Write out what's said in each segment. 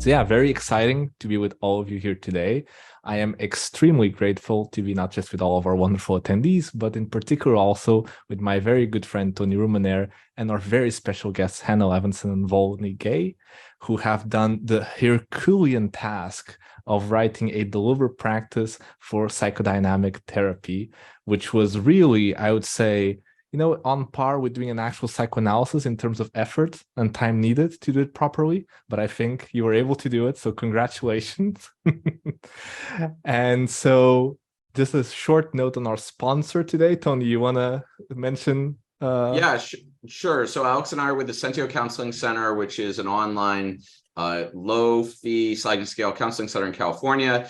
So yeah, very exciting to be with all of you here today. I am extremely grateful to be not just with all of our wonderful attendees, but in particular also with my very good friend Tony Rumaner and our very special guests Hannah Levinson and Volney Gay, who have done the Herculean task of writing a delivered practice for psychodynamic therapy, which was really, I would say, on par with doing an actual psychoanalysis in terms of effort and time needed to do it properly. But I think you were able to do it, so congratulations. And so just a short note on our sponsor today. Tony, you want to mention? Yeah, sure. So Alex and I are with the Sentio Counseling Center, which is an online low-fee sliding scale counseling center in California.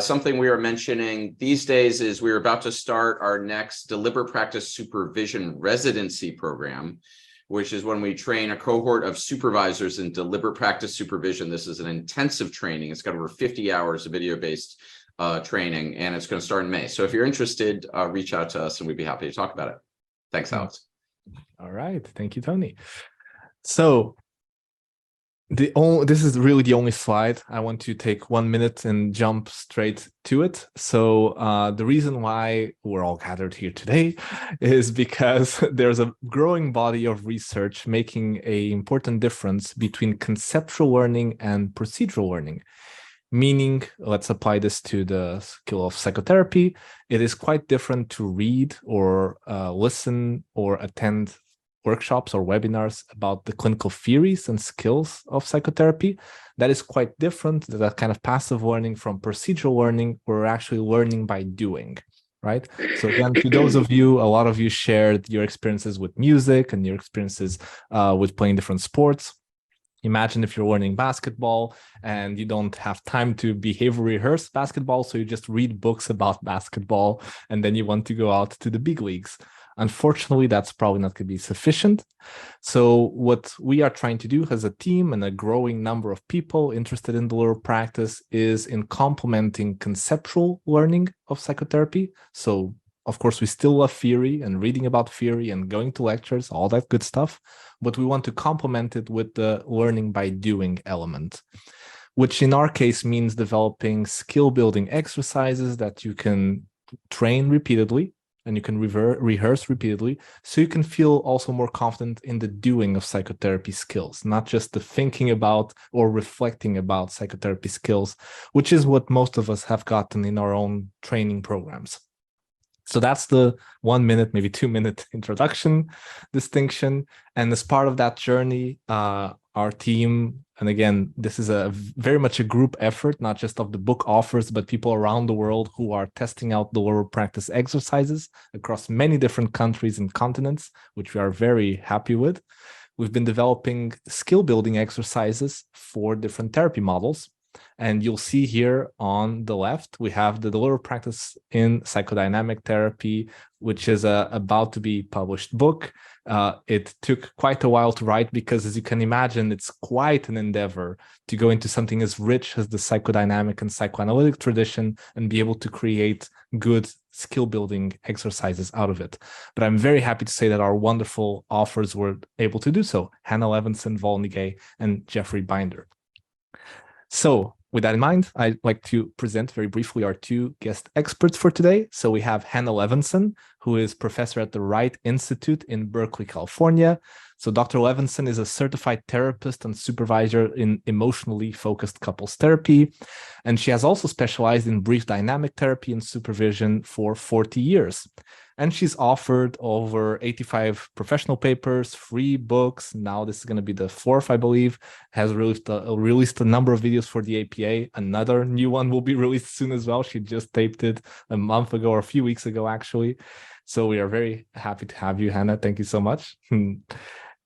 Something we are mentioning these days is we're about to start our next deliberate practice supervision residency program, which is when we train a cohort of supervisors in deliberate practice supervision. This is an intensive training. It's got over 50 hours of video-based training, and it's going to start in May. So if you're interested, reach out to us and we'd be happy to talk about it. Thanks, Alex. All right. Thank you, Tony. So this is really the only slide. I want to take 1 minute and jump straight to it. So the reason why we're all gathered here today is because there's a growing body of research making an important difference between conceptual learning and procedural learning. Meaning, let's apply this to the skill of psychotherapy. It is quite different to read or listen or attend workshops or webinars about the clinical theories and skills of psychotherapy. That is quite different, that kind of passive learning, from procedural learning, where we're actually learning by doing, right? So again, to those of you, a lot of you shared your experiences with music and your experiences with playing different sports. Imagine if you're learning basketball and you don't have time to behavior rehearse basketball, so you just read books about basketball, and then you want to go out to the big leagues. Unfortunately, that's probably not going to be sufficient. So what we are trying to do as a team and a growing number of people interested in deliberate practice is in complementing conceptual learning of psychotherapy. So of course, we still love theory and reading about theory and going to lectures, all that good stuff, but we want to complement it with the learning by doing element, which in our case means developing skill building exercises that you can train repeatedly and you can rehearse repeatedly, so you can feel also more confident in the doing of psychotherapy skills, not just the thinking about or reflecting about psychotherapy skills, which is what most of us have gotten in our own training programs. So that's the 1 minute, maybe 2 minute introduction distinction. And as part of that journey, our team, and again, this is very much a group effort, not just of the book authors, but people around the world who are testing out the deliberate practice exercises across many different countries and continents, which we are very happy with. We've been developing skill building exercises for different therapy models. And you'll see here on the left, we have the deliberate practice in psychodynamic therapy, which is a about to be published book. It took quite a while to write because, as you can imagine, it's quite an endeavor to go into something as rich as the psychodynamic and psychoanalytic tradition and be able to create good skill building exercises out of it. But I'm very happy to say that our wonderful authors were able to do so: Hannah Levinson, Volney Gay, and Jeffrey Binder. So with that in mind, I'd like to present very briefly our two guest experts for today. So we have Hannah Levinson, who is professor at the Wright Institute in Berkeley, California. So Dr. Levinson is a certified therapist and supervisor in emotionally focused couples therapy. And she has also specialized in brief dynamic therapy and supervision for 40 years. And she's authored over 85 professional papers, 3 books. Now this is going to be the 4th, I believe. Has released a number of videos for the APA. Another new one will be released soon as well. She just taped it a month ago or a few weeks ago, actually. So we are very happy to have you, Hannah. Thank you so much.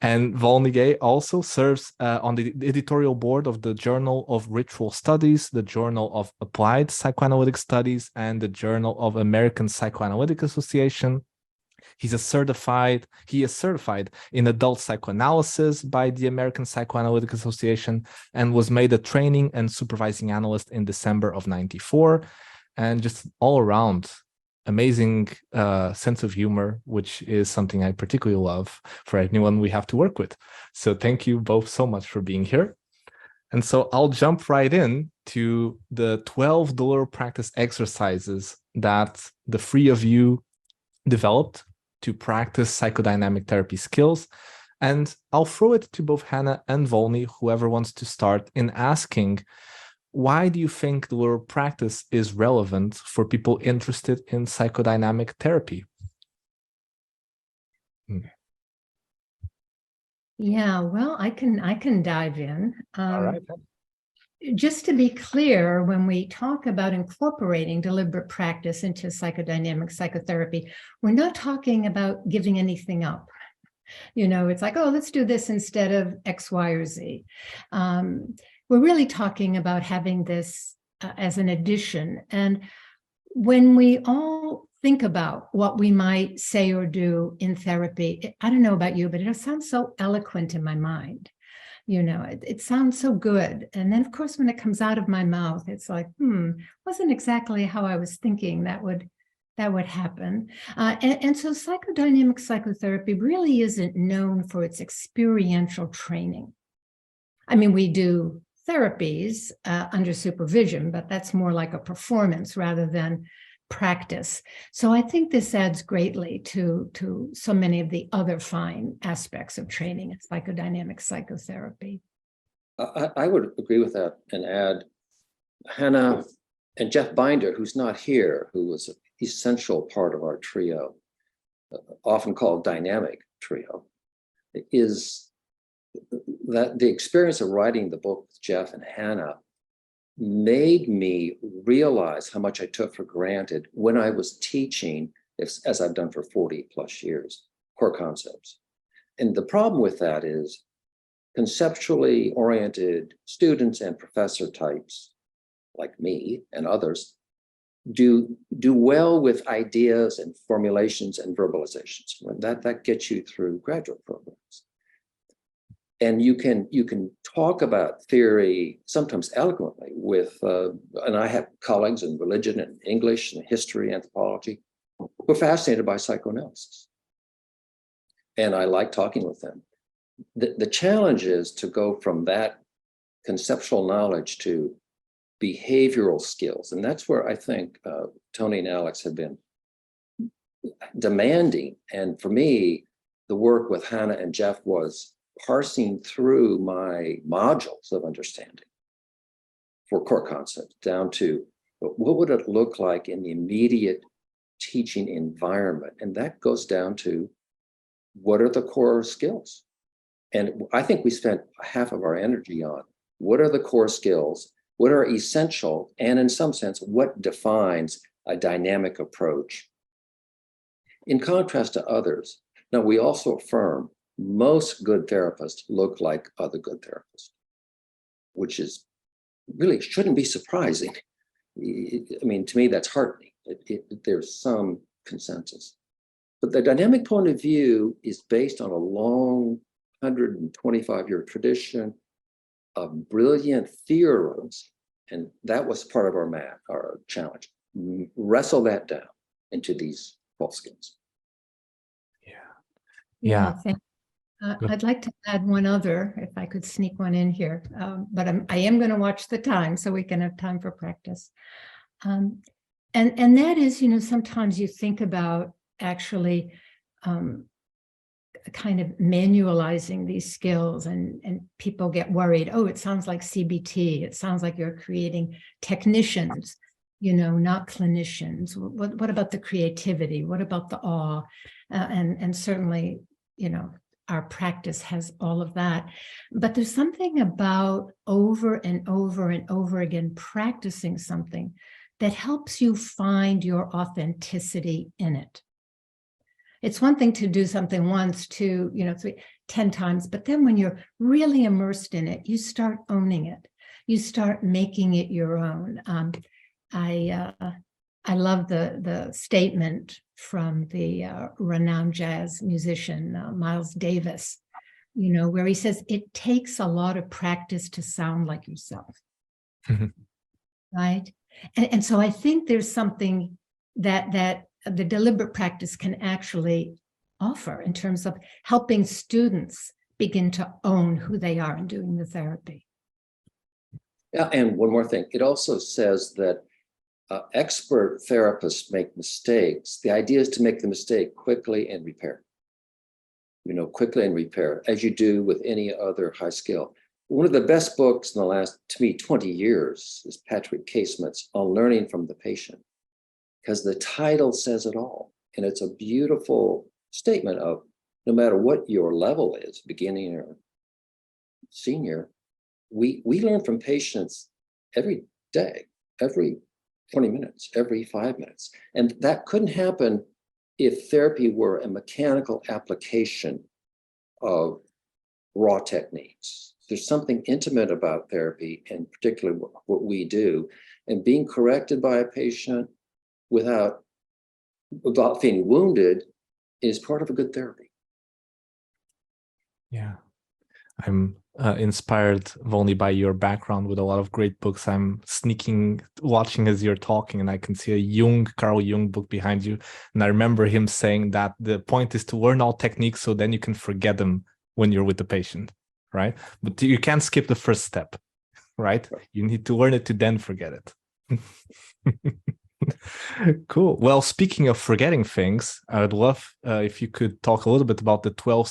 And Volney Gay also serves on the editorial board of the Journal of Ritual Studies, the Journal of Applied Psychoanalytic Studies, and the Journal of American Psychoanalytic Association. He is certified in adult psychoanalysis by the American Psychoanalytic Association and was made a training and supervising analyst in December of '94. And just all around amazing sense of humor, which is something I particularly love for anyone we have to work with. So thank you both so much for being here. And so I'll jump right in to the 12 dollar practice exercises that the three of you developed to practice psychodynamic therapy skills. And I'll throw it to both Hannah and Volney, whoever wants to start, in asking, why do you think the dollar practice is relevant for people interested in psychodynamic therapy? Yeah, well, I can dive in. All right. Just to be clear, when we talk about incorporating deliberate practice into psychodynamic psychotherapy, we're not talking about giving anything up. It's like, oh, let's do this instead of X, Y, or Z. We're really talking about having this as an addition. And when we all think about what we might say or do in therapy, I don't know about you, but it sounds so eloquent in my mind. It sounds so good. And then, of course, when it comes out of my mouth, it's like, wasn't exactly how I was thinking that would happen. And so psychodynamic psychotherapy really isn't known for its experiential training. I mean, we do therapies under supervision, but that's more like a performance rather than practice. So I think this adds greatly to so many of the other fine aspects of training in psychodynamic psychotherapy. I would agree with that and add Hannah and Jeff Binder, who's not here, who was an essential part of our trio, often called dynamic trio, is that the experience of writing the book with Jeff and Hannah made me realize how much I took for granted when I was teaching, as I've done for 40 plus years, core concepts. And the problem with that is conceptually oriented students and professor types like me and others do well with ideas and formulations and verbalizations. That gets you through graduate programs. And you can talk about theory sometimes eloquently with, and I have colleagues in religion and English and history, anthropology, who are fascinated by psychoanalysis. And I like talking with them. The challenge is to go from that conceptual knowledge to behavioral skills. And that's where I think Tony and Alex have been demanding. And for me, the work with Hannah and Jeff was parsing through my modules of understanding for core concepts down to what would it look like in the immediate teaching environment? And that goes down to what are the core skills? And I think we spent half of our energy on what are the core skills, what are essential, and in some sense, what defines a dynamic approach. In contrast to others, now we also affirm most good therapists look like other good therapists, which is really shouldn't be surprising. I mean, to me, that's heartening. There's some consensus. But the dynamic point of view is based on a long 125-year tradition of brilliant theorems, and that was part of our challenge. Wrestle that down into these 12 skills. Yeah. I'd like to add one other, if I could sneak one in here, but I am going to watch the time so we can have time for practice. And that is, sometimes you think about actually kind of manualizing these skills and people get worried. Oh, it sounds like CBT. It sounds like you're creating technicians, not clinicians. What about the creativity? What about the awe? And certainly, our practice has all of that. But there's something about over and over and over again practicing something that helps you find your authenticity in it. It's one thing to do something once, 2, 3, 10 times, but then when you're really immersed in it, you start owning it. You start making it your own. I love the statement from the renowned jazz musician, Miles Davis, where he says, it takes a lot of practice to sound like yourself, right? And so I think there's something that the deliberate practice can actually offer in terms of helping students begin to own who they are in doing the therapy. Yeah, and one more thing. It also says that expert therapists make mistakes. The idea is to make the mistake quickly and repair. Quickly and repair, as you do with any other high skill. One of the best books in the last, to me, 20 years is Patrick Casement's On Learning from the Patient, because the title says it all. And it's a beautiful statement of no matter what your level is, beginning or senior, we learn from patients every day, every 20 minutes, every 5 minutes. And that couldn't happen if therapy were a mechanical application of raw techniques. There's something intimate about therapy, and particularly what we do, and being corrected by a patient without feeling wounded is part of a good therapy. Yeah, I'm inspired only by your background with a lot of great books. I'm watching as you're talking, and I can see a Carl Jung book behind you. And I remember him saying that the point is to learn all techniques so then you can forget them when you're with the patient, right? But you can't skip the first step, right? You need to learn it to then forget it. Cool. Well, speaking of forgetting things, I would love if you could talk a little bit about the 12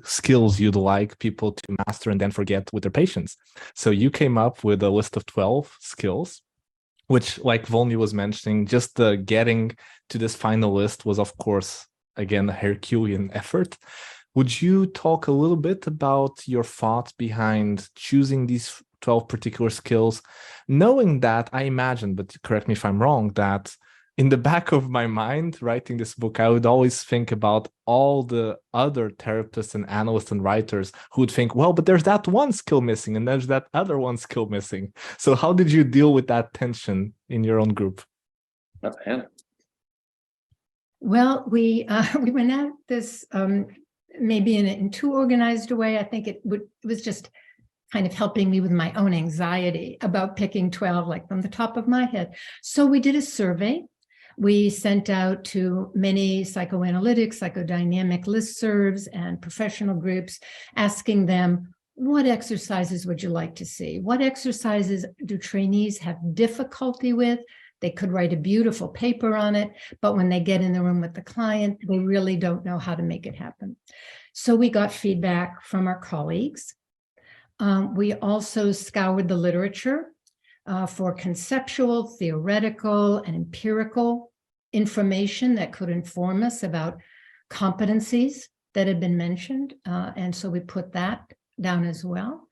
skills you'd like people to master and then forget with their patients. So you came up with a list of 12 skills, which, like Volny was mentioning, just getting to this final list was, of course, again, a Herculean effort. Would you talk a little bit about your thoughts behind choosing these 12 particular skills, knowing that I imagine, but correct me if I'm wrong, that in the back of my mind, writing this book, I would always think about all the other therapists and analysts and writers who would think, well, but there's that one skill missing and there's that other one skill missing. So how did you deal with that tension in your own group? Hannah. Well, we went at this maybe in too organized a way. I think it was just kind of helping me with my own anxiety about picking 12, like from the top of my head. So we did a survey. We sent out to many psychoanalytic, psychodynamic listservs and professional groups, asking them, what exercises would you like to see? What exercises do trainees have difficulty with? They could write a beautiful paper on it, but when they get in the room with the client, they really don't know how to make it happen. So we got feedback from our colleagues. We also scoured the literature for conceptual, theoretical, and empirical information that could inform us about competencies that had been mentioned. And so we put that down as well.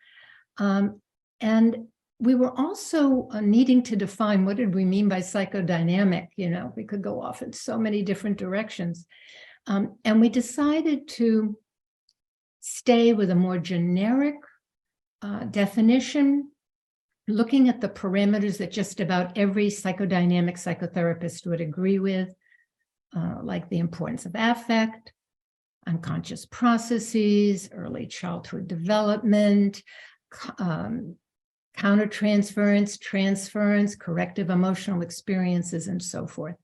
And we were also needing to define what did we mean by psychodynamic. We could go off in so many different directions. And we decided to stay with a more generic definition, looking at the parameters that just about every psychodynamic psychotherapist would agree with, like the importance of affect, unconscious processes, early childhood development, countertransference, transference, corrective emotional experiences, and so forth.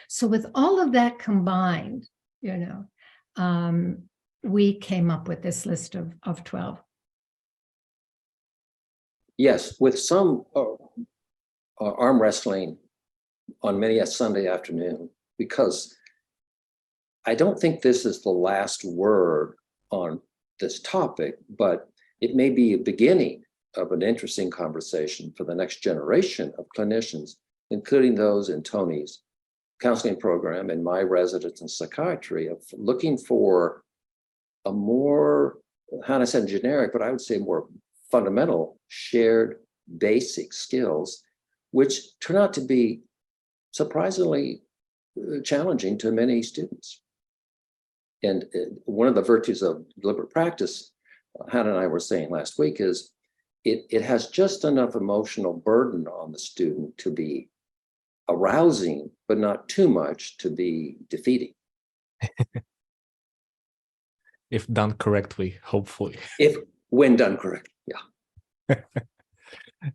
So with all of that combined, we came up with this list of 12. Yes, with some arm wrestling on many a Sunday afternoon, because I don't think this is the last word on this topic, but it may be a beginning of an interesting conversation for the next generation of clinicians, including those in Tony's counseling program and my residence in psychiatry, of looking for a more, Hannah said generic, but I would say more fundamental, shared, basic skills, which turn out to be surprisingly challenging to many students. And one of the virtues of deliberate practice, Hannah and I were saying last week, is it has just enough emotional burden on the student to be arousing, but not too much to be defeating. If done correctly, hopefully. When done correctly, yeah.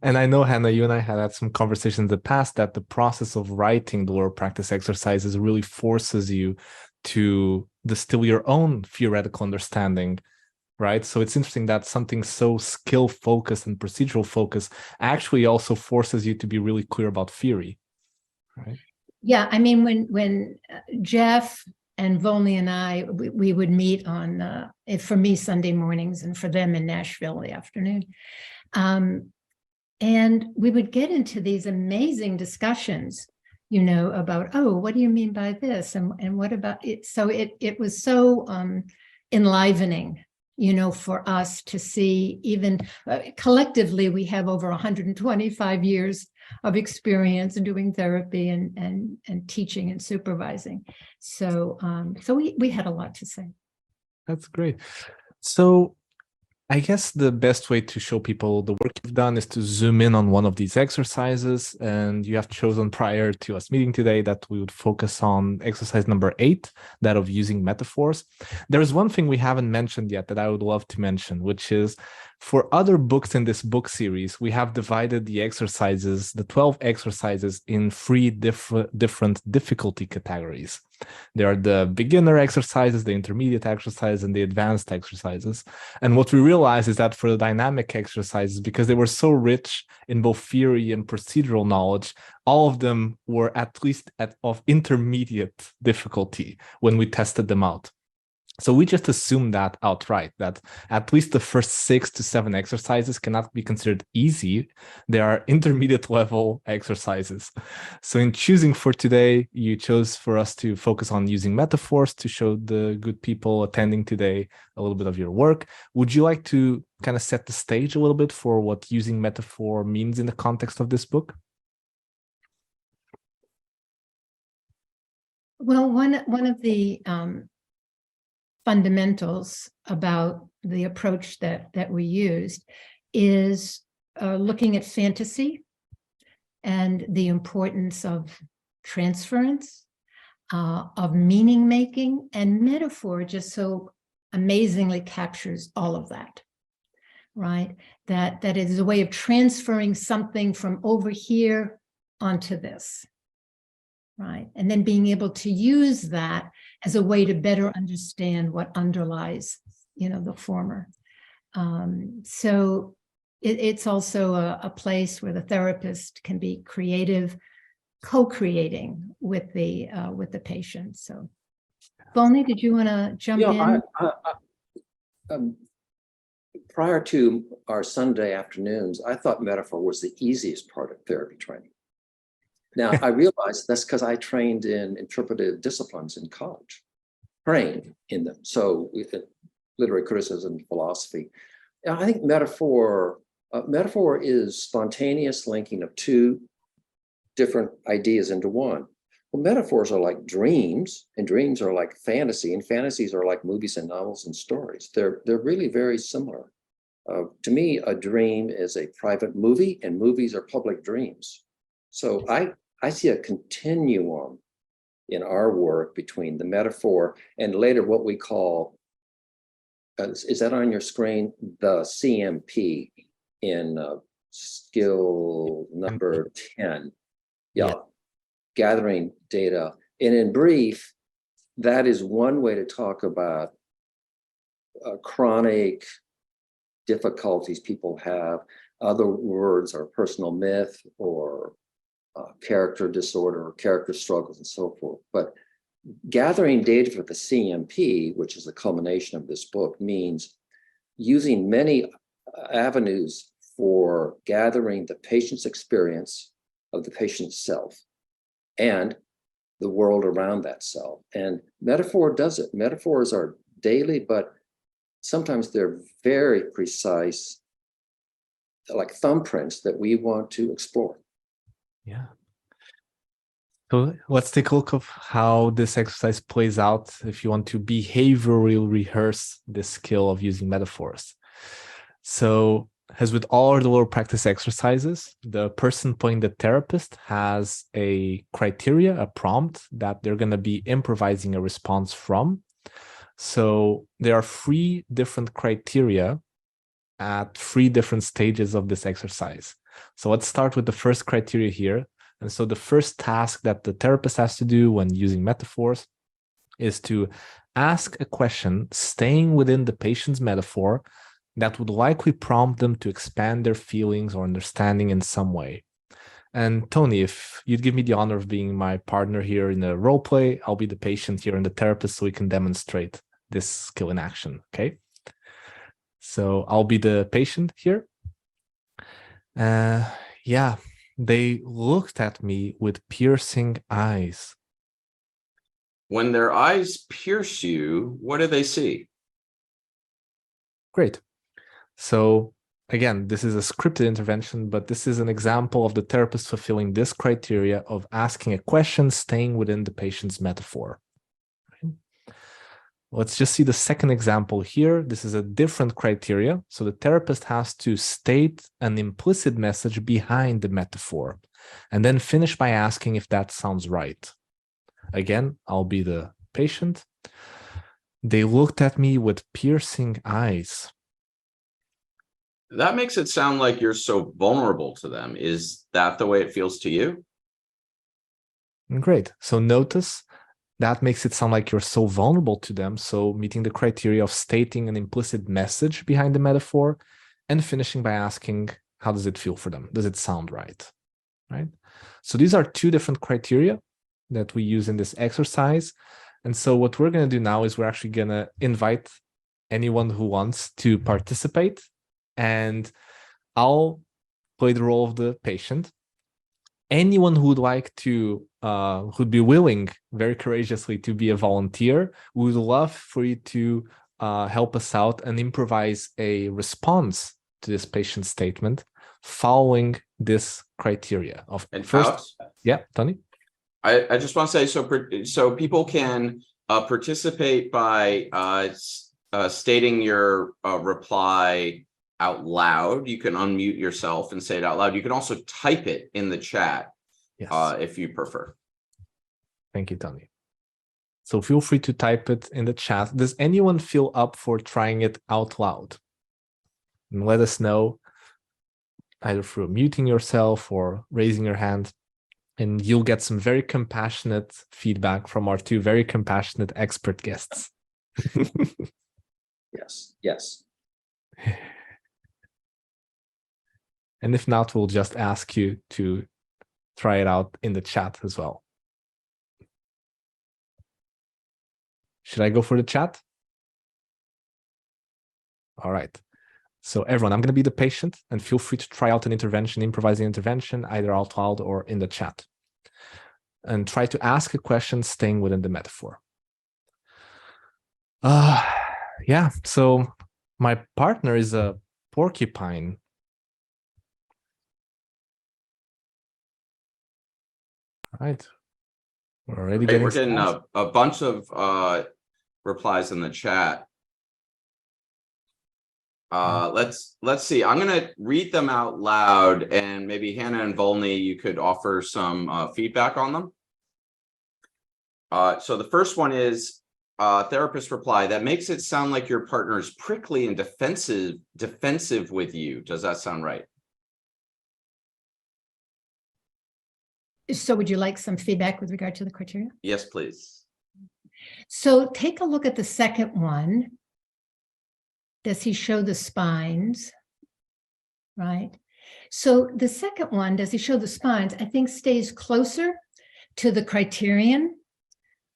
And I know, Hannah, you and I had some conversations in the past that the process of writing the deliberate practice exercises really forces you to distill your own theoretical understanding right? So it's interesting that something so skill focused and procedural focused actually also forces you to be really clear about theory, right? Yeah, I mean, when Jeff and Volney and I, we would meet on, for me, Sunday mornings, and for them in Nashville in the afternoon. And we would get into these amazing discussions, about, oh, what do you mean by this? And what about it? So it was so enlivening, for us to see, even collectively, we have over 125 years of experience doing therapy and teaching and supervising. So we had a lot to say. That's great. So I guess the best way to show people the work you've done is to zoom in on one of these exercises. And you have chosen prior to us meeting today that we would focus on exercise number 8, that of using metaphors. There's one thing we haven't mentioned yet that I would love to mention, which is for other books in this book series, we have divided the exercises, the 12 exercises, in 3 different difficulty categories. There are the beginner exercises, the intermediate exercises, and the advanced exercises. And what we realized is that for the dynamic exercises, because they were so rich in both theory and procedural knowledge, all of them were at least of intermediate difficulty when we tested them out. So we just assumed that outright, that at least the first 6 to 7 exercises cannot be considered easy. They are intermediate level exercises. So in choosing for today, you chose for us to focus on using metaphors to show the good people attending today a little bit of your work. Would you like to kind of set the stage a little bit for what using metaphor means in the context of this book? Well, one of the fundamentals about the approach that we used is looking at fantasy and the importance of transference, of meaning making, and metaphor just so amazingly captures all of that, right? That is a way of transferring something from over here onto this, right? And then being able to use that as a way to better understand what underlies, the former. So it's also a place where the therapist can be creative, co-creating with the patient. So, Volney, did you want to jump in? Prior to our Sunday afternoons, I thought metaphor was the easiest part of therapy training. Now, I realized that's because I trained in interpretive disciplines in college, trained in them. So literary criticism, philosophy. I think metaphor is spontaneous linking of 2 different ideas into one. Well, metaphors are like dreams, and dreams are like fantasy, and fantasies are like movies and novels and stories. They're really very similar. To me, a dream is a private movie, and movies are public dreams. So I see a continuum in our work between the metaphor and later what we call, is that on your screen? The CMP in skill number 10. Yeah, gathering data. And in brief, that is one way to talk about chronic difficulties people have. Other words are personal myth or character disorder or character struggles and so forth. But gathering data for the CMP, which is the culmination of this book, means using many avenues for gathering the patient's experience of the patient's self and the world around that self. And metaphor does it. Metaphors are daily, but sometimes they're very precise, like thumbprints that we want to explore. Yeah. So let's take a look of how this exercise plays out if you want to behaviorally rehearse this skill of using metaphors. So as with all the lower practice exercises, the person playing the therapist has a criteria, a prompt that they're going to be improvising a response from. So there are 3 different criteria at 3 different stages of this exercise. So let's start with the first criteria here. And so the first task that the therapist has to do when using metaphors is to ask a question staying within the patient's metaphor that would likely prompt them to expand their feelings or understanding in some way. And Tony, if you'd give me the honor of being my partner here in the role play, I'll be the patient here and the therapist so we can demonstrate this skill in action, okay? So I'll be the patient here. Yeah, they looked at me with piercing eyes. When their eyes pierce you, what do they see? Great. So again, this is a scripted intervention, but this is an example of the therapist fulfilling this criteria of asking a question, staying within the patient's metaphor. Let's just see the second example here. This is a different criteria. So the therapist has to state an implicit message behind the metaphor and then finish by asking if that sounds right. Again, I'll be the patient. They looked at me with piercing eyes. That makes it sound like you're so vulnerable to them. Is that the way it feels to you? Great. So notice that makes it sound like you're so vulnerable to them. So meeting the criteria of stating an implicit message behind the metaphor and finishing by asking, how does it feel for them? Does it sound right? Right? So these are two different criteria that we use in this exercise. And so what we're going to do now is we're actually going to invite anyone who wants to participate, and I'll play the role of the patient. Anyone who would like to, who'd be willing very courageously to be a volunteer, we would love for you to help us out and improvise a response to this patient statement following this criteria of first. Yeah, Tony. I just want to say, so people can participate by stating your reply out loud. You can unmute yourself and say it out loud. You can also type it in the chat, yes, if you prefer. Thank you, Tony. So feel free to type it in the chat. Does anyone feel up for trying it out loud? And let us know either through muting yourself or raising your hand. And you'll get some very compassionate feedback from our two very compassionate expert guests. Yes, yes. And if not, we'll just ask you to try it out in the chat as well. Should I go for the chat? All right. So everyone, I'm going to be the patient, and feel free to try out an intervention, improvising intervention, either out loud or in the chat. And try to ask a question staying within the metaphor. Yeah, so my partner is a porcupine. All right. We're already getting a bunch of replies in the chat. Let's see. I'm going to read them out loud, and maybe Hannah and Volney, you could offer some feedback on them. So the first one is therapist reply. That makes it sound like your partner is prickly and defensive with you. Does that sound right? So would you like some feedback with regard to the criteria? Yes, please. So take a look at the second one. Does he show the spines? Right. So the second one, does he show the spines? I think stays closer to the criterion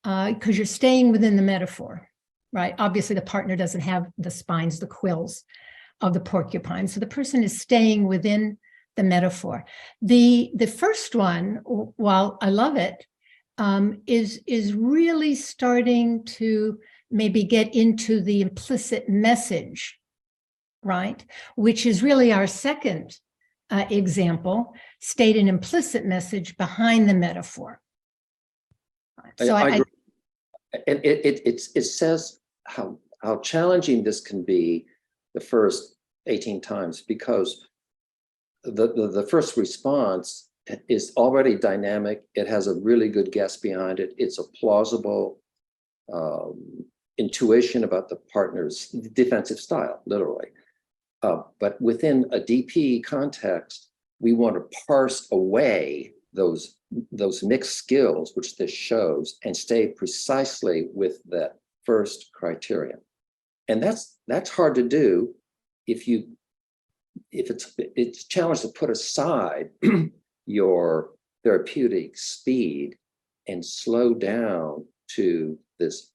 because you're staying within the metaphor, right? Obviously, the partner doesn't have the spines, the quills of the porcupine. So the person is staying within the metaphor. The first one, while I love it, is really starting to maybe get into the implicit message, right? Which is really our second example, state an implicit message behind the metaphor. So I and it says how challenging this can be the first 18 times, because the first response is already dynamic. It has a really good guess behind it. It's a plausible intuition about the partner's defensive style, literally. But within a DP context, we want to parse away those mixed skills, which this shows, and stay precisely with that first criterion. And that's hard to do if it's a challenge to put aside your therapeutic speed and slow down to this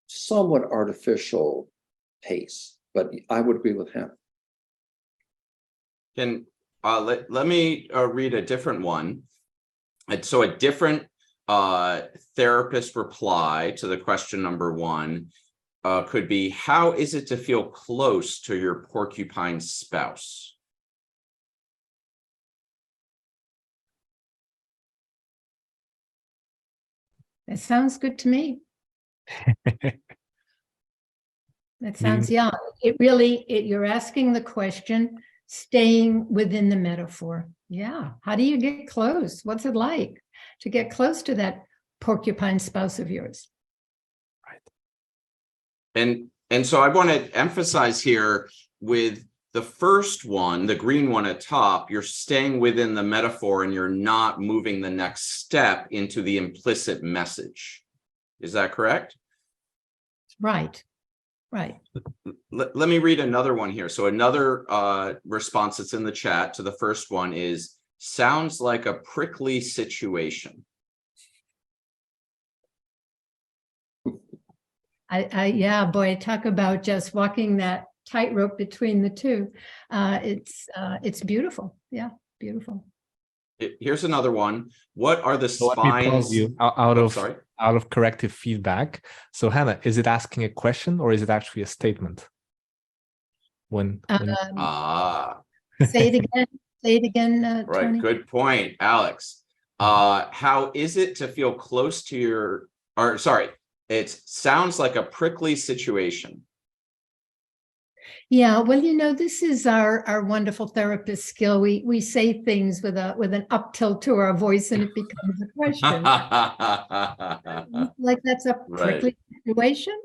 somewhat artificial pace. But I would agree with him. Let me read a different one. And so a different therapist reply to the question number one could be, how is it to feel close to your porcupine spouse? That sounds good to me. That sounds, yeah, you're asking the question, staying within the metaphor. Yeah. How do you get close? What's it like to get close to that porcupine spouse of yours? Right. And so I want to emphasize here with the first one, the green one at top, you're staying within the metaphor and you're not moving the next step into the implicit message. Is that correct? Right. Right. Let me read another one here. So another response that's in the chat to the first one is, sounds like a prickly situation. Yeah, boy, talk about just walking that tightrope between the two. It's beautiful. Yeah, beautiful. Here's another one. What are the So spines? let me pause you out of corrective feedback. So Hannah, is it asking a question or is it actually a statement? Say it again. Say it again, right. Tony. Good point, Alex. How is it to feel close to your? Or sorry, it sounds like a prickly situation. Yeah, well, this is our wonderful therapist skill. We say things with an up tilt to our voice, and it becomes a question. Like that's a prickly situation.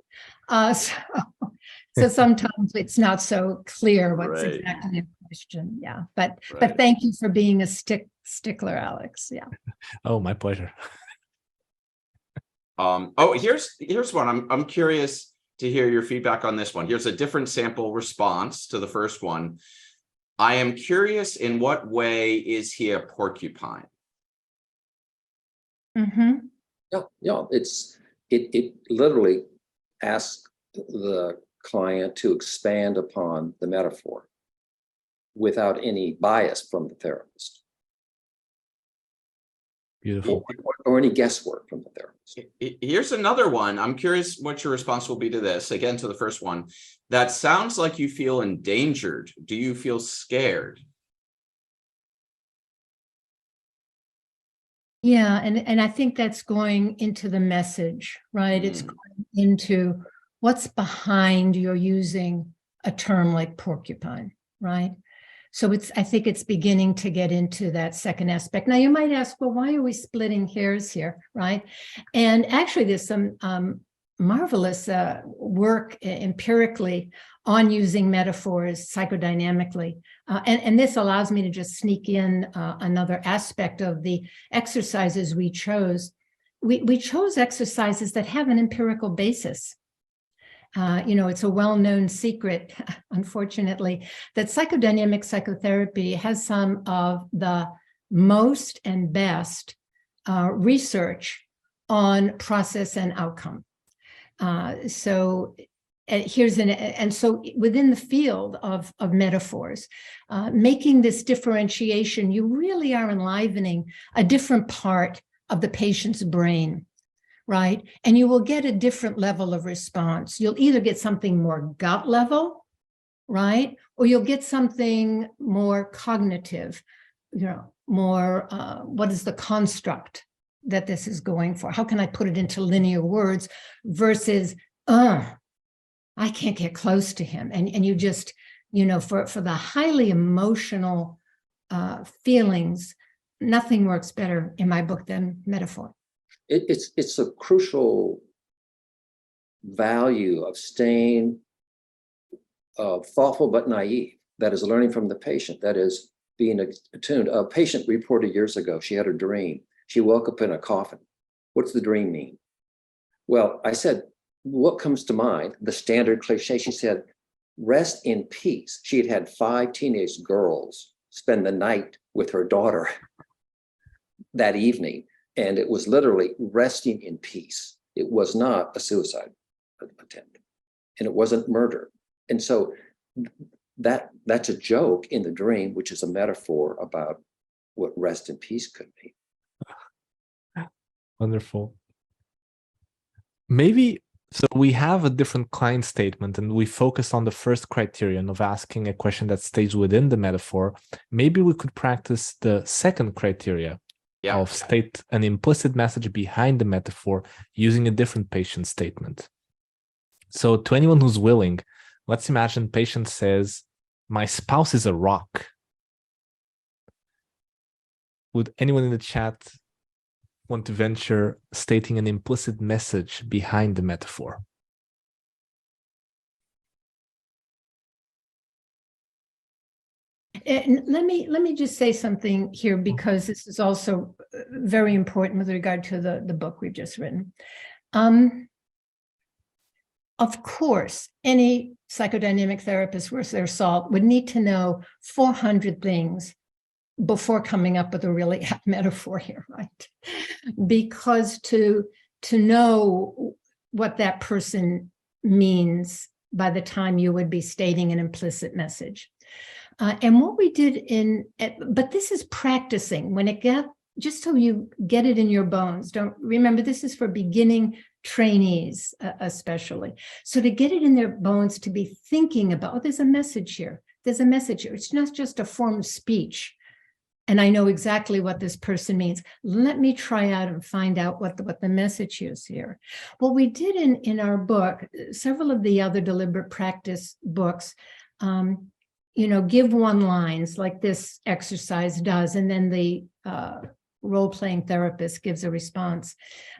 So sometimes it's not so clear what's exactly a question. Yeah, but thank you for being a stickler, Alex. Yeah. Oh, my pleasure. Here's one. I'm curious to hear your feedback on this one. Here's a different sample response to the first one. I am curious, in what way is he a porcupine? Mm-hmm. Yeah. It literally asks the client to expand upon the metaphor without any bias from the therapist. Beautiful. Or any guesswork from the therapist. Here's another one. I'm curious what your response will be to this. Again, to the first one. That sounds like you feel endangered. Do you feel scared? Yeah, and I think that's going into the message, right? It's going into what's behind your using a term like porcupine, right? So I think it's beginning to get into that second aspect. Now you might ask, well, why are we splitting hairs here, right? And actually there's some marvelous work empirically on using metaphors psychodynamically. And this allows me to just sneak in another aspect of the exercises we chose. We chose exercises that have an empirical basis. It's a well-known secret, unfortunately, that psychodynamic psychotherapy has some of the most and best research on process and outcome. So within the field of metaphors, making this differentiation, you really are enlivening a different part of the patient's brain. Right? And you will get a different level of response. You'll either get something more gut level, right? Or you'll get something more cognitive, more, what is the construct that this is going for? How can I put it into linear words versus, I can't get close to him. And you just, for the highly emotional feelings, nothing works better in my book than metaphor. It's a crucial value of staying thoughtful but naive. That is learning from the patient. That is being attuned. A patient reported years ago, she had a dream. She woke up in a coffin. What's the dream mean? Well, I said, what comes to mind? The standard cliche. She said, rest in peace. She had had 5 teenage girls spend the night with her daughter that evening. And it was literally resting in peace. It was not a suicide attempt, and it wasn't murder. And so that's a joke in the dream, which is a metaphor about what rest in peace could be. Wonderful. Maybe, so we have a different client statement and we focus on the first criterion of asking a question that stays within the metaphor. Maybe we could practice the second criteria of state an implicit message behind the metaphor using a different patient statement. So to anyone who's willing, let's imagine patient says, my spouse is a rock. Would anyone in the chat want to venture stating an implicit message behind the metaphor? And let me just say something here, because this is also very important with regard to the book we've just written. Of course, any psychodynamic therapist worth their salt would need to know 400 things before coming up with a really apt metaphor here, right? Because to know what that person means by the time you would be stating an implicit message. And what we did but this is practicing when just so you get it in your bones. Don't remember, this is for beginning trainees, especially. So to get it in their bones, to be thinking about, oh, there's a message here. There's a message here. It's not just a form of speech. And I know exactly what this person means. Let me try out and find out what the message is here. What we did in our book, several of the other deliberate practice books, give one-liners like this exercise does, and then the role-playing therapist gives a response.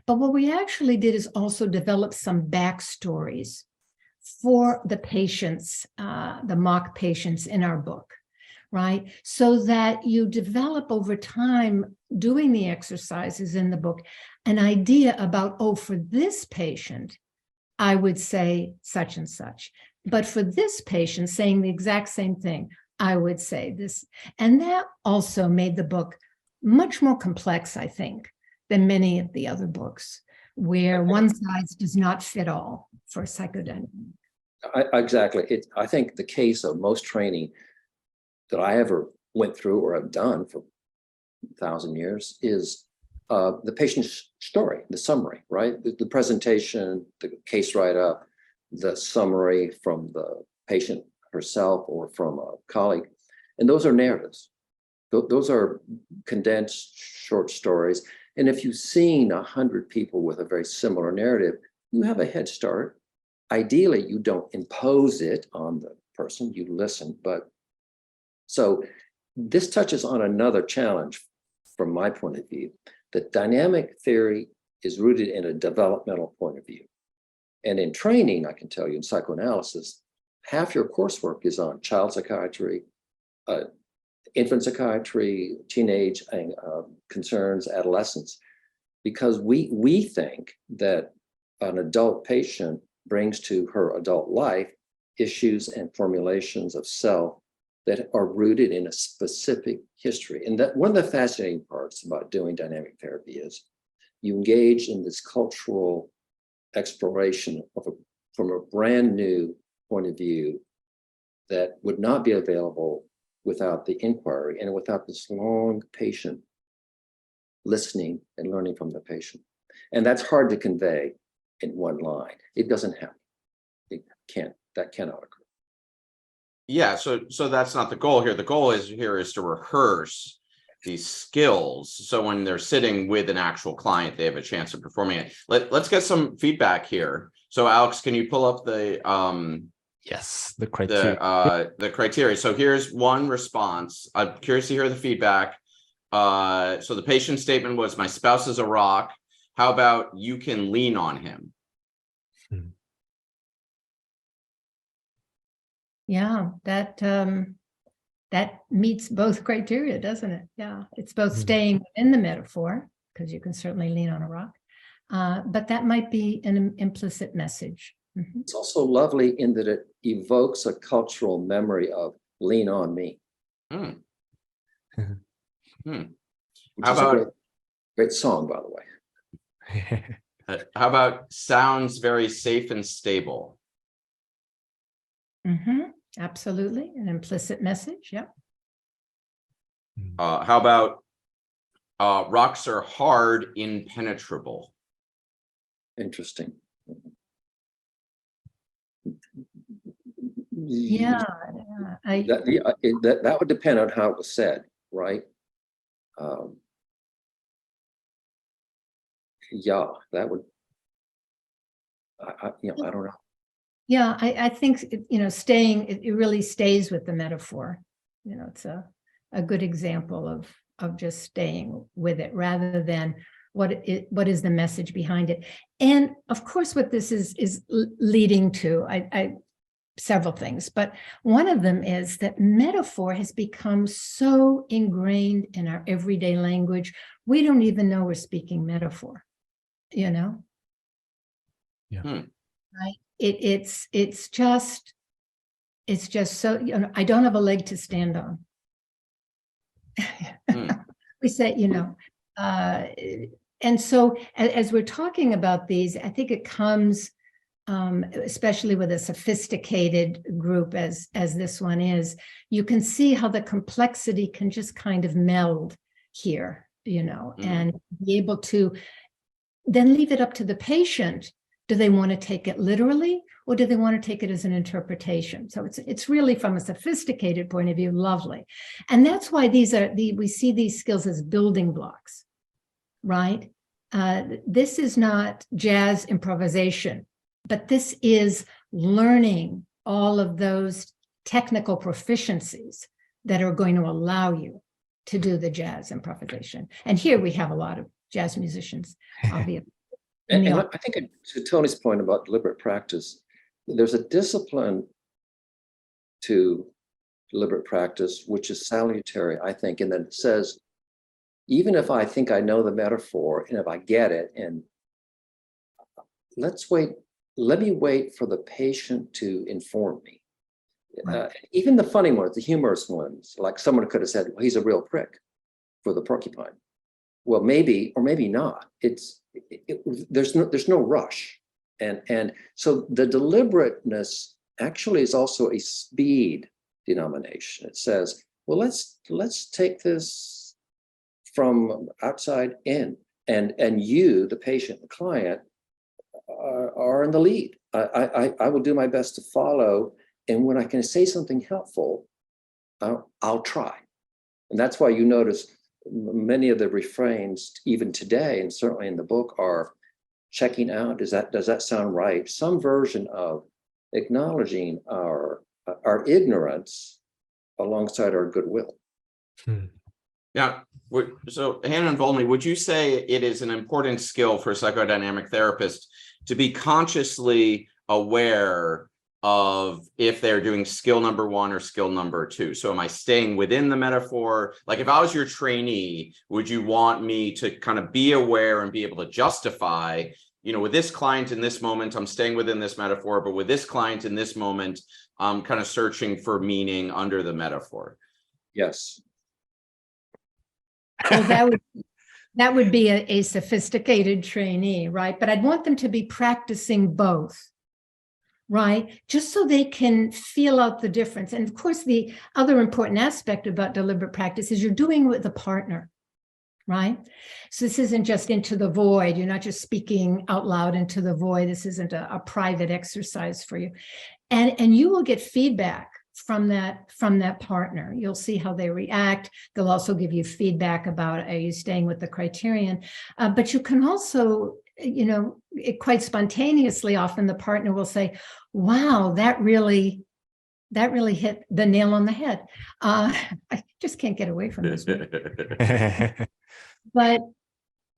But what we actually did is also develop some backstories for the patients, the mock patients in our book, right? So that you develop over time, doing the exercises in the book, an idea about, oh, for this patient, I would say such and such. But for this patient saying the exact same thing, I would say this. And that also made the book much more complex, I think, than many of the other books, where one size does not fit all for psychodynamic. Exactly. I think the case of most training that I ever went through or have done for 1,000 years is the patient's story, the summary, right? The presentation, the case write-up, the summary from the patient herself or from a colleague. And those are narratives. Those are condensed short stories. And if you've seen 100 people with a very similar narrative, you have a head start. Ideally, you don't impose it on the person, you listen. But so this touches on another challenge from my point of view. That dynamic theory is rooted in a developmental point of view. And in training, I can tell you, in psychoanalysis, half your coursework is on child psychiatry, infant psychiatry, teenage concerns, adolescence, because we think that an adult patient brings to her adult life issues and formulations of self that are rooted in a specific history. And that one of the fascinating parts about doing dynamic therapy is you engage in this cultural exploration from a brand new point of view that would not be available without the inquiry and without this long patient listening and learning from the patient. And that's hard to convey in one line. It doesn't happen. That cannot occur. Yeah, so that's not the goal here. The goal is to rehearse these skills. So when they're sitting with an actual client, they have a chance of performing it. Let's get some feedback here. So Alex, can you pull up the yes, the criteria. The criteria. So here's one response. I'm curious to hear the feedback. So the patient statement was, my spouse is a rock. How about you can lean on him? Yeah, that that meets both criteria, doesn't it? Yeah, it's both staying within the metaphor, because you can certainly lean on a rock, but that might be an implicit message. It's also lovely in that it evokes a cultural memory of lean on me. Hmm. Which How is about a great song, by the way. how about sounds very safe and stable? Absolutely, an implicit message. Yep. How about rocks are hard, impenetrable? Interesting. Yeah, That would depend on how it was said, right? Yeah, that would. I don't know. Yeah, I think staying. It really stays with the metaphor. It's a good example of just staying with it rather than what is the message behind it. And of course, what this is leading to, several things, but one of them is that metaphor has become so ingrained in our everyday language, we don't even know we're speaking metaphor, Yeah. Right? It's just so, I don't have a leg to stand on. We say, and so as we're talking about these, I think it comes, especially with a sophisticated group as this one is, you can see how the complexity can just kind of meld here, and be able to then leave it up to the patient. Do they want to take it literally, or do they want to take it as an interpretation? So it's really, from a sophisticated point of view, lovely. And that's why we see these skills as building blocks, right? This is not jazz improvisation, but this is learning all of those technical proficiencies that are going to allow you to do the jazz improvisation. And here we have a lot of jazz musicians, obviously. And I think to Tony's point about deliberate practice, there's a discipline to deliberate practice, which is salutary, I think, and that it says, even if I think I know the metaphor and if I get it, and let me wait for the patient to inform me. Right. Even the funny ones, the humorous ones, like someone could have said, well, he's a real prick for the porcupine. Well, maybe, or maybe not. There's no rush. And so the deliberateness actually is also a speed denomination. It says, well, let's take this from outside in, and you, the patient, the client, are in the lead. I will do my best to follow, and when I can say something helpful, I'll try. And that's why you notice many of the refrains, even today, and certainly in the book, are checking out. Does that sound right? Some version of acknowledging our ignorance alongside our goodwill. Yeah. So Hannah and Volney, would you say it is an important skill for a psychodynamic therapist to be consciously aware of if they're doing skill number 1 or skill number 2? So am I staying within the metaphor? Like, if I was your trainee, would you want me to kind of be aware and be able to justify, with this client in this moment, I'm staying within this metaphor, but with this client in this moment, I'm kind of searching for meaning under the metaphor? Yes. Well, that would be a sophisticated trainee, right? But I'd want them to be practicing both, right? Just so they can feel out the difference. And of course, the other important aspect about deliberate practice is you're doing it with a partner, right? So this isn't just into the void. You're not just speaking out loud into the void. This isn't a private exercise for you. And you will get feedback from that partner. You'll see how they react. They'll also give you feedback about, are you staying with the criterion? But you can also, quite spontaneously, often the partner will say, wow, that really hit the nail on the head. I just can't get away from this.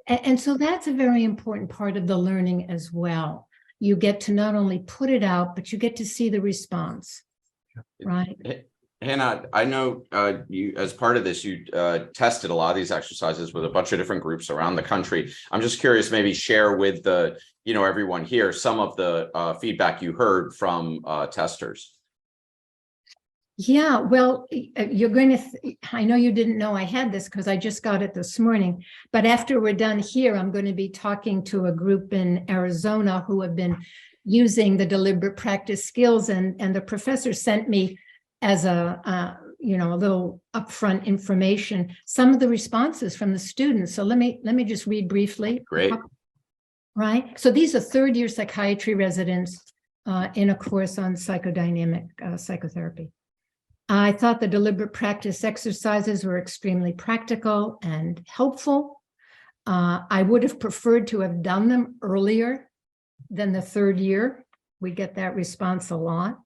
And so that's a very important part of the learning as well. You get to not only put it out, but you get to see the response. Right. Hannah, I know you, as part of this, you tested a lot of these exercises with a bunch of different groups around the country. I'm just curious, maybe share with the, everyone here, some of the feedback you heard from testers. Yeah, well, you're going to, I know you didn't know I had this because I just got it this morning, but after we're done here, I'm going to be talking to a group in Arizona who have been using the deliberate practice skills, and the professor sent me as a little upfront information, some of the responses from the students. So let me just read briefly. Great. Right. So these are third-year psychiatry residents in a course on psychodynamic psychotherapy. I thought the deliberate practice exercises were extremely practical and helpful. I would have preferred to have done them earlier than the third year. We get that response a lot.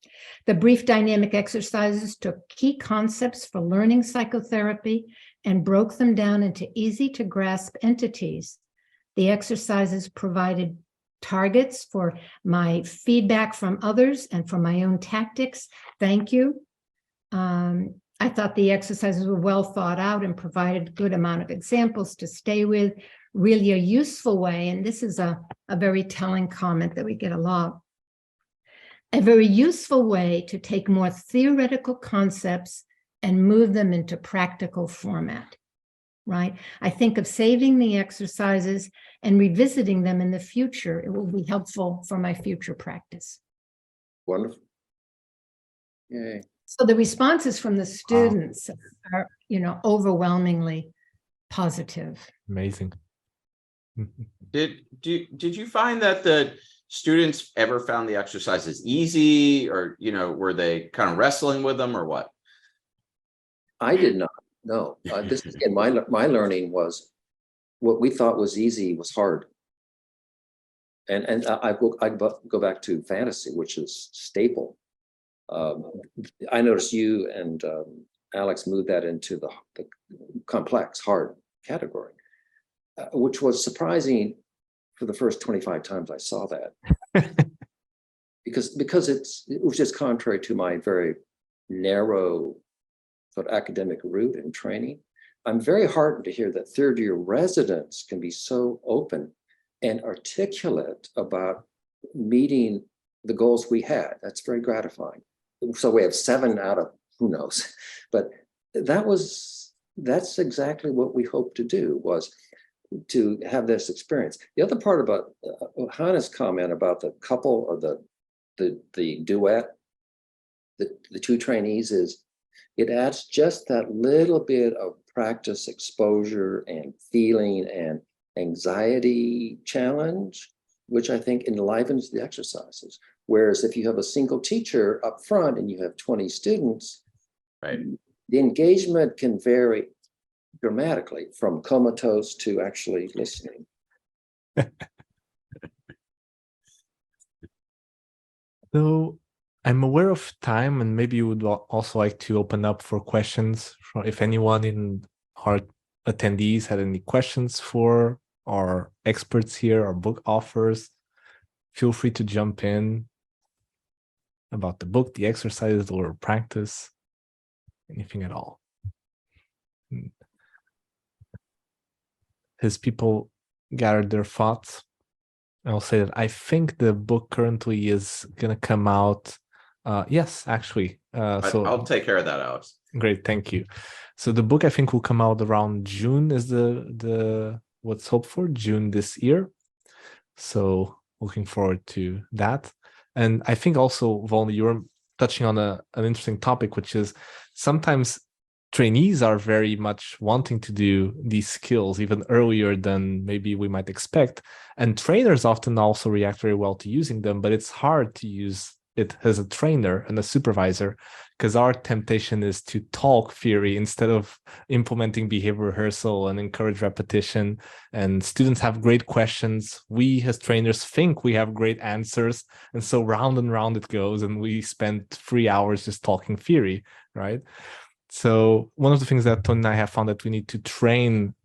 The brief dynamic exercises took key concepts for learning psychotherapy and broke them down into easy to grasp entities. The exercises provided targets for my feedback from others and for my own tactics. Thank you. I thought the exercises were well thought out and provided a good amount of examples to stay with, really a useful way. And this is a very telling comment that we get a lot. A very useful way to take more theoretical concepts and move them into practical format, right? I think of saving the exercises and revisiting them in the future. It will be helpful for my future practice. Wonderful. Yay. So the responses from the students are, overwhelmingly positive. Amazing. Did you find that the students ever found the exercises easy, or, were they kind of wrestling with them, or what? I did not. No, this is again, my learning was what we thought was easy was hard. And I go back to fantasy, which is staple. I noticed you and Alex moved that into the complex, hard category, which was surprising for the first 25 times I saw that. because it was just contrary to my very narrow sort of academic route and training. I'm very heartened to hear that third-year residents can be so open and articulate about meeting the goals we had. That's very gratifying. So we have 7 out of who knows, but that's exactly what we hoped to do, was to have this experience. The other part about Hannah's comment about the couple or the duet, the 2 trainees, is it adds just that little bit of practice exposure and feeling and anxiety challenge, which I think enlivens the exercises. Whereas if you have a single teacher up front and you have 20 students, right, the engagement can vary dramatically from comatose to actually listening. So I'm aware of time, and maybe you would also like to open up for questions from if anyone in our attendees had any questions for our experts here, our book authors. Feel free to jump in about the book, the exercises, or practice, anything at all. As people gathered their thoughts, I'll say that I think the book currently is going to come out. Yes, actually. So I'll take care of that, Alex. Great, thank you. So the book I think will come out around June is the what's hoped for, June this year. So looking forward to that. And I think also, Volny, you were touching on an interesting topic, which is sometimes trainees are very much wanting to do these skills even earlier than maybe we might expect. And trainers often also react very well to using them, but it's hard to use it as a trainer and a supervisor, because our temptation is to talk theory instead of implementing behavior rehearsal and encourage repetition. And students have great questions. We as trainers think we have great answers. And so round and round it goes, and we spend 3 hours just talking theory, right? So one of the things that Tony and I have found that we need to train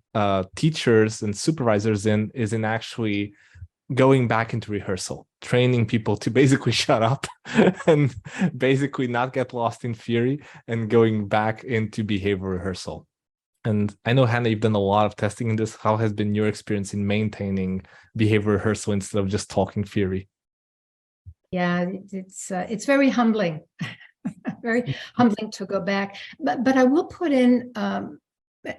teachers and supervisors in is in actually going back into rehearsal, training people to basically shut up and basically not get lost in theory and going back into behavior rehearsal. And I know, Hannah, you've done a lot of testing in this. How has been your experience in maintaining behavior rehearsal instead of just talking theory? Yeah, it's very humbling, very humbling to go back. But I will put in,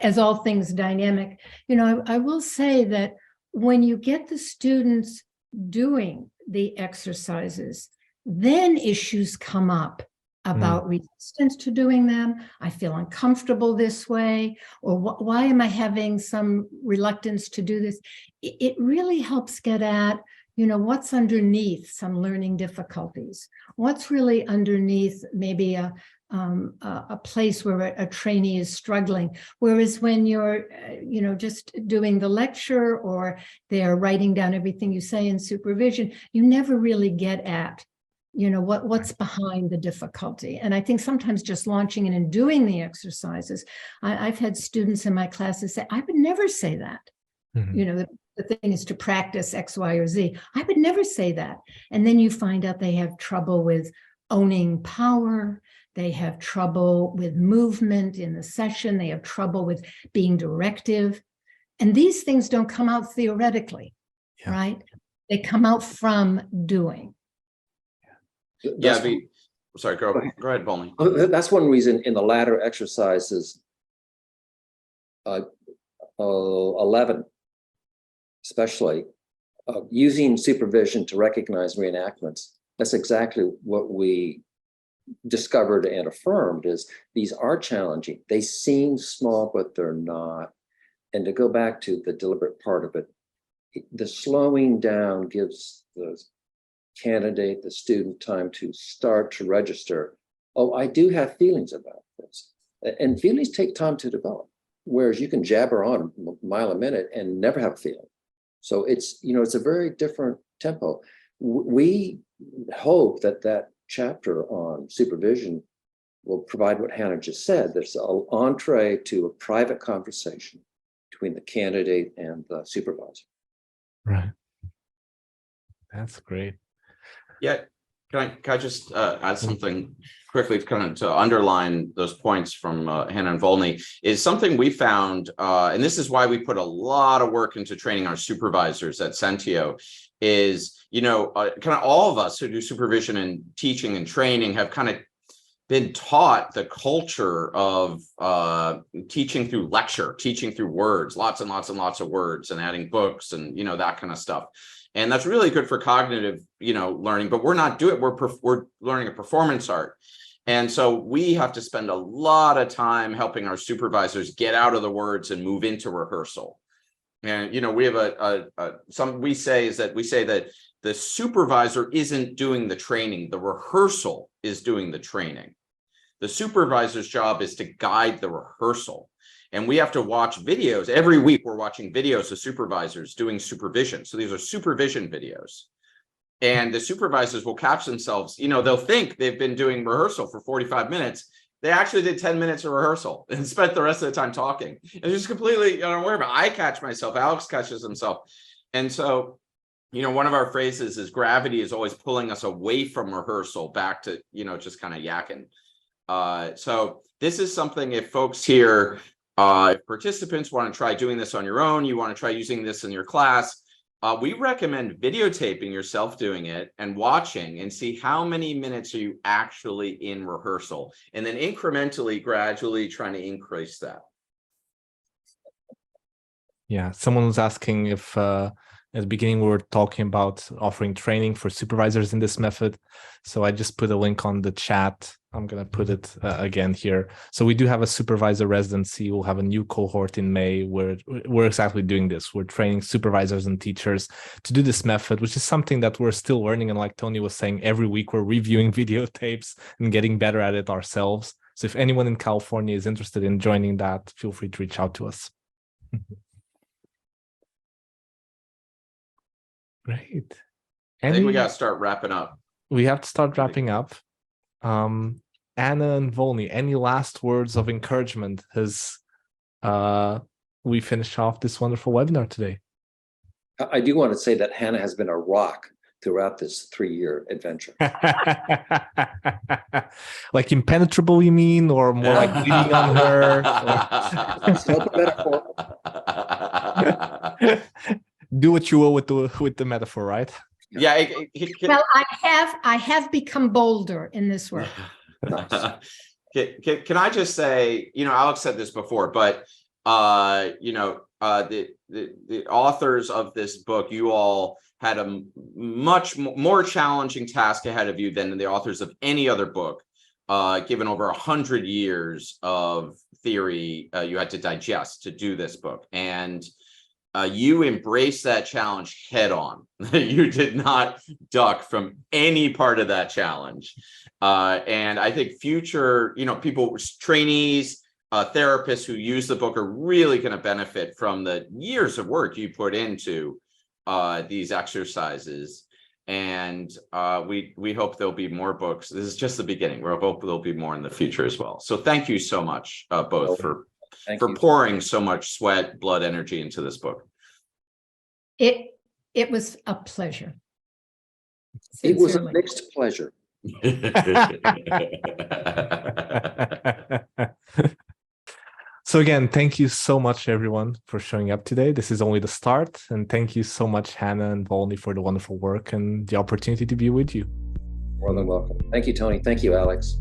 as all things dynamic, I will say that when you get the students doing the exercises, then issues come up about resistance to doing them. I feel uncomfortable this way, or why am I having some reluctance to do this? It really helps get at, what's underneath some learning difficulties, what's really underneath maybe a place where a trainee is struggling. Whereas when you're, just doing the lecture or they're writing down everything you say in supervision, you never really get at what's behind the difficulty. And I think sometimes just launching in and doing the exercises, I've had students in my classes say, I would never say that. The thing is to practice X, Y, or Z. I would never say that. And then you find out they have trouble with owning power. They have trouble with movement in the session. They have trouble with being directive. And these things don't come out theoretically, right? They come out from doing. Yeah, sorry, go ahead, Volney. That's one reason in the latter exercises, 11, especially, using supervision to recognize reenactments. That's exactly what we discovered and affirmed, is these are challenging. They seem small, but they're not. And to go back to the deliberate part of it, the slowing down gives the candidate, the student, time to start to register, oh, I do have feelings about this. And feelings take time to develop, whereas you can jabber on a mile a minute and never have a feeling. So it's, it's a very different tempo. We hope that that chapter on supervision will provide what Hannah just said. There's an entree to a private conversation between the candidate and the supervisor. Right. That's great. Yeah, can I just add something quickly to underline those points from Hannah and Volney? Is something we found, and this is why we put a lot of work into training our supervisors at Sentio, is, kind of all of us who do supervision and teaching and training have kind of been taught the culture of teaching through lecture, teaching through words, lots and lots and lots of words, and adding books and, that kind of stuff. And that's really good for cognitive, learning, but we're not doing it. We're learning a performance art. And so we have to spend a lot of time helping our supervisors get out of the words and move into rehearsal. And, we have we say that the supervisor isn't doing the training. The rehearsal is doing the training. The supervisor's job is to guide the rehearsal. And we have to watch videos. Every week, we're watching videos of supervisors doing supervision. So these are supervision videos. And the supervisors will catch themselves, they'll think they've been doing rehearsal for 45 minutes. They actually did 10 minutes of rehearsal and spent the rest of the time talking. It's just completely unaware about it. I catch myself, Alex catches himself. And so, one of our phrases is gravity is always pulling us away from rehearsal back to, just kind of yakking. So this is something, if folks here, if participants want to try doing this on your own, you want to try using this in your class, we recommend videotaping yourself doing it and watching and see how many minutes are you actually in rehearsal, and then incrementally, gradually trying to increase that. Yeah, someone was asking if at the beginning we were talking about offering training for supervisors in this method. So I just put a link on the chat. I'm going to put it again here. So we do have a supervisor residency. We'll have a new cohort in May where we're exactly doing this. We're training supervisors and teachers to do this method, which is something that we're still learning. And like Tony was saying, every week we're reviewing videotapes and getting better at it ourselves. So if anyone in California is interested in joining that, feel free to reach out to us. Great. I think we got to start wrapping up. We have to start wrapping up. Anna and Volney, any last words of encouragement as we finish off this wonderful webinar today? I do want to say that Hannah has been a rock throughout this 3-year adventure. Like impenetrable, you mean, or more like leaning on her? Do what you will with the metaphor, right? Yeah. Well, I have become bolder in this work. Can I just say, Alex said this before, but the authors of this book, you all had a much more challenging task ahead of you than the authors of any other book, given over 100 years of theory you had to digest to do this book. And you embraced that challenge head on. You did not duck from any part of that challenge. And I think future, people, trainees, therapists who use the book are really going to benefit from the years of work you put into these exercises. And we hope there'll be more books. This is just the beginning. We hope there'll be more in the future as well. So thank you so much, both, for pouring so much sweat, blood, energy into this book. It was a pleasure. It was a mixed pleasure. So again, thank you so much, everyone, for showing up today. This is only the start. And thank you so much, Hannah and Volney, for the wonderful work and the opportunity to be with you. More than welcome. Thank you, Tony. Thank you, Alex.